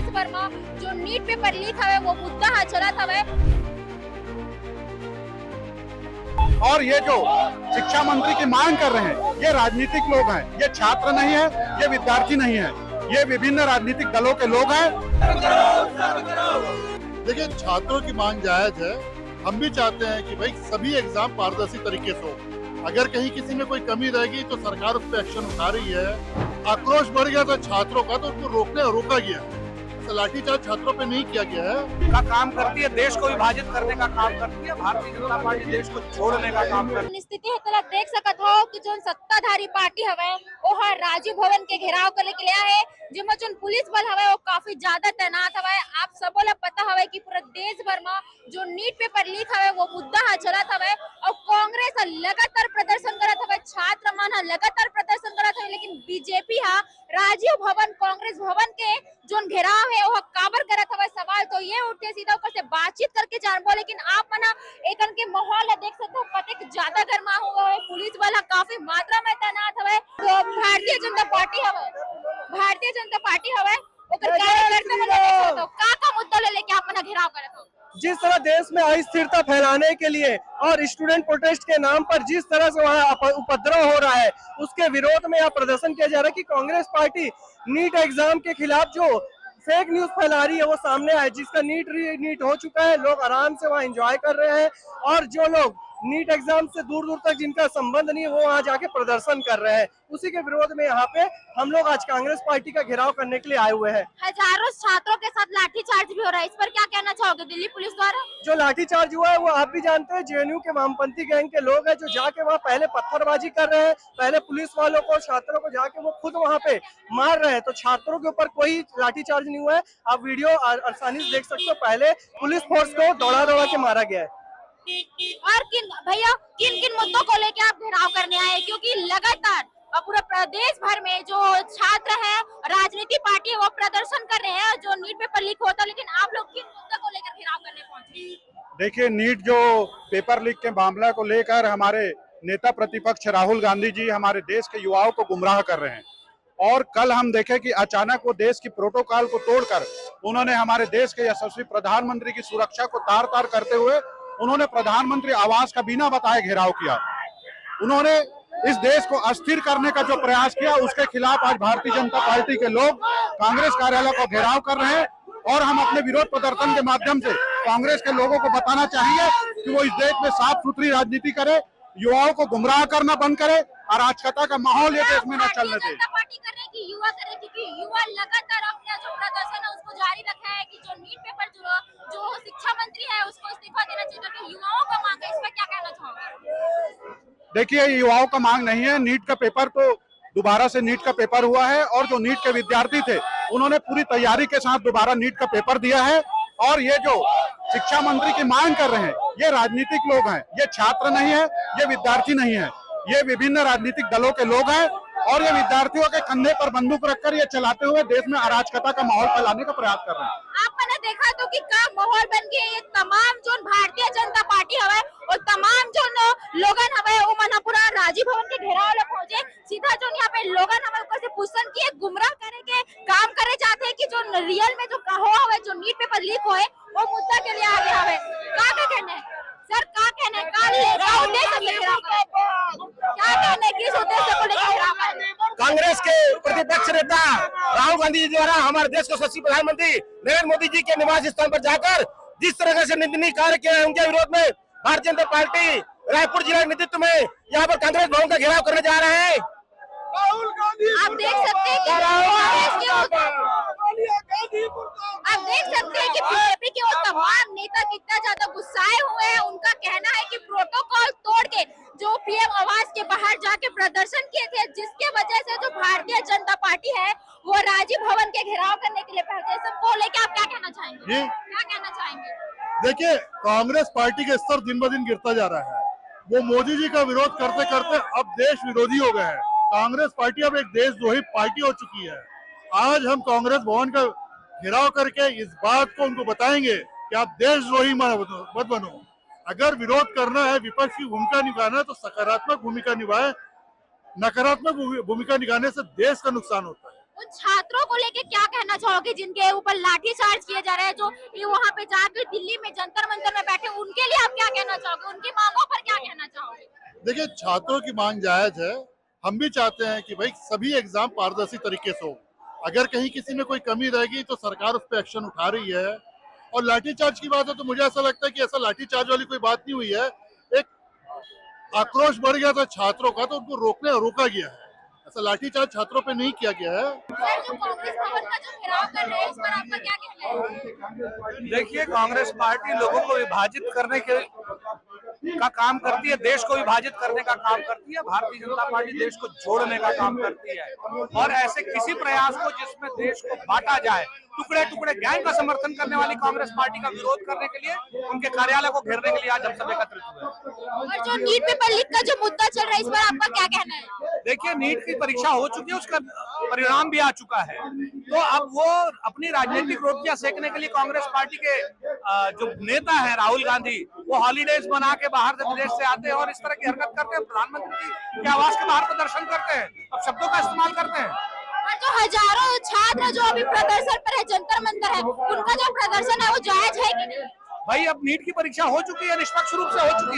देश भर में जो नीट पेपर लीक हवे वो मुद्दा हा चलत हवे। और ये जो शिक्षा मंत्री की मांग कर रहे हैं ये राजनीतिक लोग हैं, ये छात्र नहीं है, ये विद्यार्थी नहीं है, ये विभिन्न राजनीतिक दलों के लोग हैं। देखिए, छात्रों की मांग जायज है। हम भी चाहते हैं कि भाई सभी एग्जाम पारदर्शी तरीके से हो। अगर कहीं किसी में कोई कमी रहेगी तो सरकार उस पर एक्शन उठा रही है। आक्रोश बढ़ गया था छात्रों का, तो उनको रोका गया। लाठीचार्ज छात्रों पे नहीं किया गया है। का काम करती है, देश को विभाजित करने का काम करती है। भारतीय जनता पार्टी देश को छोड़ने का काम करती है। स्थिति है देख सकत हो कि जो सत्ताधारी पार्टी हवे वो हर राजीव भवन के घेराव करे के लिए है, जिसमें जो पुलिस बल हवे वो काफी ज्यादा तैनात हवे। आप सबो ला पता हवे कि पूरा देश भर में जो नीट पेपर लीक हवे वो मुद्दा हा चलत हवे और कांग्रेस लगातार प्रदर्शन करत हवे, छात्र मन लगातार प्रदर्शन करत हवे, लेकिन बीजेपी हा राजीव भवन कांग्रेस भवन के जो घेराव है वो काबर करत हवे। सवाल तो ये उठते सीधा ऊपर से बातचीत करके जानबो, लेकिन आप मना एकन के माहौल देख सकते हो कतेक ज्यादा गर्मा हुआ है। पुलिस वाला काफी मात्रा में तैनात हवे। तो भारतीय जनता पार्टी हवे ओकर कार्यकर्ता मन देख सकते हो का मुद्दा ले लेके आप मना घेराव करत हो। जिस तरह देश में अस्थिरता फैलाने के लिए और स्टूडेंट प्रोटेस्ट के नाम पर जिस तरह से वहाँ उपद्रव हो रहा है उसके विरोध में यहाँ प्रदर्शन किया जा रहा है कि कांग्रेस पार्टी नीट एग्जाम के खिलाफ जो फेक न्यूज फैला रही है वो सामने आए, जिसका नीट हो चुका है। लोग आराम से वहाँ एंजॉय कर रहे हैं और जो लोग नीट एग्जाम से दूर दूर तक जिनका संबंध नहीं है वो वहाँ जाके प्रदर्शन कर रहे हैं। उसी के विरोध में यहाँ पे हम लोग आज कांग्रेस पार्टी का घेराव करने के लिए आए हुए हैं। हजारों छात्रों के साथ लाठीचार्ज भी हो रहा है, इस पर क्या कहना चाहोगे दिल्ली पुलिस द्वारा? जो लाठीचार्ज हुआ है वो आप भी जानते हैं, जेएनयू के वामपंथी गैंग के लोग हैं जो जाके वहाँ पहले पत्थरबाजी कर रहे हैं, पहले पुलिस वालों को छात्रों को जाके वो खुद वहाँ पे मार रहे हैं। तो छात्रों के ऊपर कोई लाठीचार्ज नहीं हुआ है। आप वीडियो आसानी से देख सकते हो, पहले पुलिस फोर्स को दौड़ा के मारा गया है। और किन मुद्दों को लेके आप घेराव करने आए, क्योंकि लगातार पूरा प्रदेश भर में जो छात्र है राजनीति पार्टी है वो प्रदर्शन कर रहे हैं जो नीट पेपर लीक होता, लेकिन आप लोग किन मुद्दों को लेकर घेराव करने पहुंचे? देखिए, नीट जो पेपर लीक के मामला को लेकर हमारे नेता प्रतिपक्ष राहुल गांधी जी हमारे देश के युवाओं को गुमराह कर रहे हैं। और कल हम देखे कि अचानक वो देश की प्रोटोकॉल को तोड़कर उन्होंने हमारे देश के यशस्वी प्रधानमंत्री की सुरक्षा को तार करते हुए उन्होंने प्रधानमंत्री आवास का बिना बताए घेराव किया। उन्होंने इस देश को अस्थिर करने का जो प्रयास किया उसके खिलाफ आज भारतीय जनता पार्टी के लोग कांग्रेस कार्यालय को घेराव कर रहे हैं। और हम अपने विरोध प्रदर्शन के माध्यम से कांग्रेस के लोगों को बताना चाहिए कि वो इस देश में साफ सुथरी राजनीति करे, युवाओं को गुमराह करना बंद करे, अराजकता का माहौल ये देश में न चलने दे। युवा लगातार अपना जो प्रदर्शन है उसको जारी रखा है कि जो नीट पेपर जो शिक्षा मंत्री है उसको इस्तीफा देना चाहिए, कि युवाओं का मांग है, इस पर क्या कहना चाहोगे? देखिए, युवाओं का मांग नहीं है। नीट का पेपर तो दोबारा से नीट का पेपर हुआ है और जो नीट के विद्यार्थी थे उन्होंने पूरी तैयारी के साथ दोबारा नीट का पेपर दिया है। और ये जो शिक्षा मंत्री की मांग कर रहे हैं ये राजनीतिक लोग हैं, ये छात्र नहीं है, ये विद्यार्थी नहीं है, ये विभिन्न राजनीतिक दलों के लोग हैं। और ये विद्यार्थियों के कंधे पर बंदूक रखकर ये चलाते हुए देश में अराजकता का माहौल फैलाने का प्रयास कर रहे हैं। आपने देखा तो कि का माहौल बन गया। ये तमाम जो भारतीय जनता पार्टी हवे और तमाम जो लोगन हवे वो मना पूरा राजीव भवन के घेराव में पहुंचे। सीधा जो यहाँ पे लोगन हवे ऊपर से पूछन किए गुमराह करे के काम करे जाते हैं कि जो रियल में जो कहो हवे जो नीट पेपर लीक होए वो मुद्दा के लिए आगे हवे। का कहने सर, का कहने क्या कहने किस उद्देश्य को लेकर? कांग्रेस के प्रतिपक्ष नेता राहुल गांधी जी द्वारा हमारे देश के यशस्वी प्रधानमंत्री नरेंद्र मोदी जी के निवास स्थान पर जाकर जिस तरह से निंदनीय कार्य किए हैं उनके विरोध में भारतीय जनता पार्टी रायपुर जिला नेतृत्व में यहाँ पर कांग्रेस भवन का घेराव करने जा रहे हैं। आप देख सकते हैं कि बीजेपी के वो तमाम नेता कितना ज्यादा गुस्साए हुए हैं। उनका कहना है कि प्रोटोकॉल तोड़ के जो पीएम आवास के बाहर जाके प्रदर्शन किए थे, जिसके वजह से जो भारतीय जनता पार्टी है वो राजीव भवन के घेराव करने के लिए पहुंचे। सबको लेके आप क्या कहना चाहेंगे? क्या कहना चाहेंगे? देखिए, कांग्रेस पार्टी का स्तर दिन ब दिन गिरता जा रहा है। वो मोदी जी का विरोध करते करते अब देश विरोधी हो गए हैं। कांग्रेस पार्टी अब एक देशद्रोही पार्टी हो चुकी है। आज हम कांग्रेस भवन का घेराव करके इस बात को उनको बताएंगे कि आप देशद्रोही मत बनो। अगर विरोध करना है, विपक्ष की भूमिका निभाना है तो सकारात्मक भूमिका निभाए। नकारात्मक भूमिका निभाने से देश का नुकसान होता है। उन छात्रों को लेके क्या कहना चाहोगे जिनके ऊपर लाठीचार्ज किए जा रहे हैं, जो ये वहाँ पे जाकर दिल्ली में जंतर मंतर में बैठे, उनके लिए आप क्या कहना चाहोगे, उनकी मांगों पर क्या कहना चाहोगे? देखिए, छात्रों की मांग जायज है। हम भी चाहते हैं कि भाई सभी एग्जाम पारदर्शी तरीके से हो। अगर कहीं किसी में कोई कमी रहेगी तो सरकार उस पर एक्शन उठा रही है। और लाठीचार्ज की बात है तो मुझे ऐसा लगता है कि ऐसा लाठीचार्ज वाली कोई बात नहीं हुई है। एक आक्रोश बढ़ गया था छात्रों का, तो उनको रोका गया है। ऐसा लाठीचार्ज छात्रों पे नहीं किया गया है। सर, जो कांग्रेस भवन का जो घेराव कर रहे हैं, इस पर आपका क्या कहना है? देखिए, कांग्रेस पार्टी लोगों को विभाजित करने का काम करती है, देश को विभाजित करने का काम करती है। भारतीय जनता पार्टी देश को जोड़ने का काम करती है, और ऐसे किसी प्रयास को जिसमें देश को बांटा जाए, टुकड़े टुकड़े गैंग का समर्थन करने वाली कांग्रेस पार्टी का विरोध करने के लिए, उनके कार्यालय को घेरने के लिए आज हम सब एकत्रित हुए। और जो नीट पेपर लीक का जो मुद्दा चल रहा है, इस पर आपका क्या कहना है? देखिए, नीट की परीक्षा हो चुकी है, उसका परिणाम भी आ चुका है, तो अब वो अपनी राजनीतिक रोटियां सेकने के लिए कांग्रेस पार्टी के जो नेता है राहुल गांधी, वो हॉलीडेज बना के बाहर से, विदेश से आते हैं और इस तरह की हरकत करते हैं। प्रधानमंत्री के आवास के बाहर प्रदर्शन करते हैं, अब शब्दों का इस्तेमाल करते हैं। और जो हजारों छात्र जो अभी प्रदर्शन पर है, जंतर मंतर है, उनका जो प्रदर्शन है वो जायज है कि नहीं? भाई, अब नीट की परीक्षा हो चुकी है, निष्पक्ष रूप से हो चुकी है।